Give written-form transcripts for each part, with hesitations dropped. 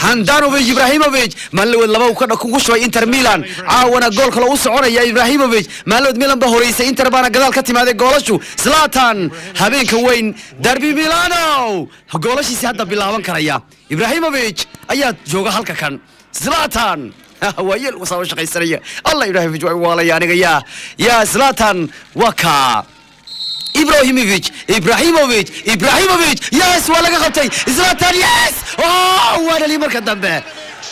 Handanovic Ibrahimovic malawad laba uu ka ku shubay Inter Milan caawana gool kale uu soconaya Ibrahimovic malawad Milan ba horeysay Inter baana gadaal ka timaaday goolashu Zlatan habeenka weyn derby Milano goolashiisa hadda bilaaban karaya Ibrahimovic ayaa jooga halka kan Zlatan ويل وصار شقي سريع الله إبراهيموفيتش والله يعني يا زلاتان وكا إبراهيموفيتش ياس ولا قبتي زلاتان ياس وانا اللي مركز دمه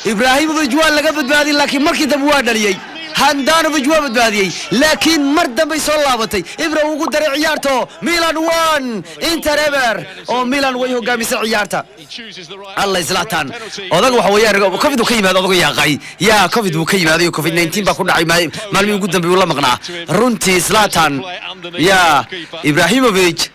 إبراهيموفيتش ولا قبت بهذه لكن مركز دم وانا اللي هاندانوفيتش وابد بهذه لكن مرد بيصل لابتي إبراهيم وقدر عيارته ميلان 1 إنتر إبر أو ميلان ويهو قاميس عيارته الله زلاتان هذا هو حويا كوفيد وكيم هذا يا غاي يا كوفيد وكيم هذا كوفيد 19 بكون عي ما لم يقدم بيقول مقنع رونتي زلاتان يا إبراهيموفيتش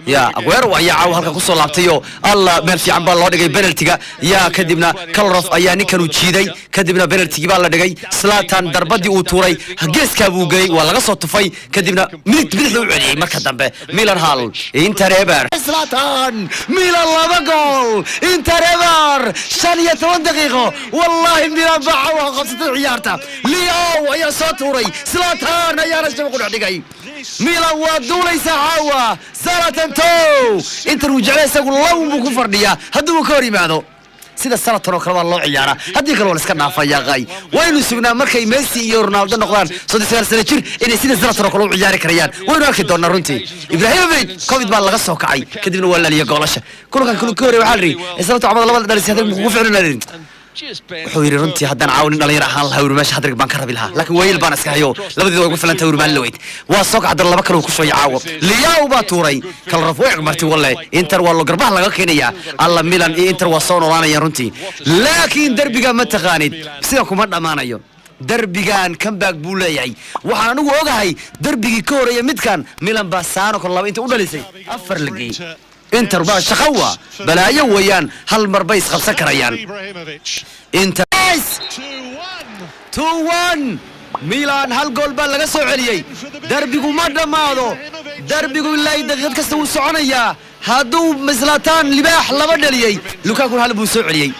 يا أغوير ويا عاو هلك كوسو لابتيو الله مeel fiican baa loo dhigay penalty-ga yaa kadibna Kalrof ayaa ninkan u jiiday kadibna penalty-ga baa la dhigay Zlatan darbadii uu tuuray geeska buu geeyay waa laga soo tufay kadibna bidix u celiyay marka dambe Milan hal Inter Eber Zlatan Milan laba gool Inter Eber 15 daqiiqo wallahi Milan baa qabsatay ciyaarta Leo ayaa soo tuuray Zlatan ayaa rasmi ku dhigay Milan waa duulaysa caawa Zlatan Inter وجعله سقول الله ومكفر ديا هدوه كوري معه سيدا السنة ترى كلام الله عيارة هديك الوالد كنا فيا غاي وين سجنا مركي ميسي يورنالدو نقدر صدق سنة كير إن سيدا السنة ترى كلام عيارة كريان وين راكي دورنا رنتي إبراهيموفيتش كوفيد بالله قصة وكعي كدبنا ولا ليه قالشه كل كوري وحري السنة عبد الله ولد درس هذا مخوف عنا لين حويري رنتي هدان عاون على يرحل هاور ماشي حضرك بانكر بلها لكن ويل بانس كهيو لبدي يقول فلان تور مالويت واسوق عبد الله بكر وكشوي عاو لياو باتوري كل رفوع مرتي والله انتر والله قربها لغا كينيا الله ميلان انتر وصون ورانا يا رنتي لكن دربيغا ما تقانيد سيدكم ما dhamaanayo دربيغان كم باك بولايay waxaan ugu ogahay darbigi kooraya midkan Milan ba saano kon laba inta u dhalisay afar lagay Inter baa shaqawa balaayo weeyaan hal mar bay isqabsan karayaan Inter 2-1 Milan hal gool baa laga soo celiyay darbigu ma dhamaado darbigu ilaa daqiiqad kasta uu soconaya haduu Zlatan libaax laba dhaliyay Lukaku hal buu soo celiyay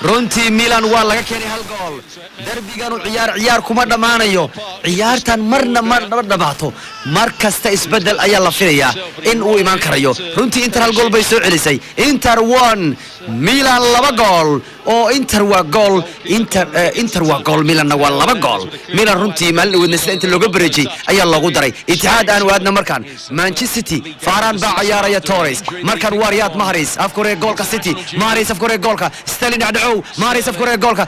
runtii Milan waa laga keenay hal gool darbigan ciyaar kuma dhamaanayo ciyaartan marna ma dhamaato mar kasta isbedel ayaa la filayaa in uu iman karayo runtii Inter hal gool bay soo celisay Inter 1 Milan laba gool oo Inter waa gool Milan waa laba gool Milan runtii maalin wadnaysa inta looga bareejay ayaa loogu daray Itixaad aan waadna markan Manchester City Farhan baa ciyaaraya Torres markan waa Riyad Mahrez afkore goolka City Mahrez afkore goolka Sterling Mahrez afkore goolka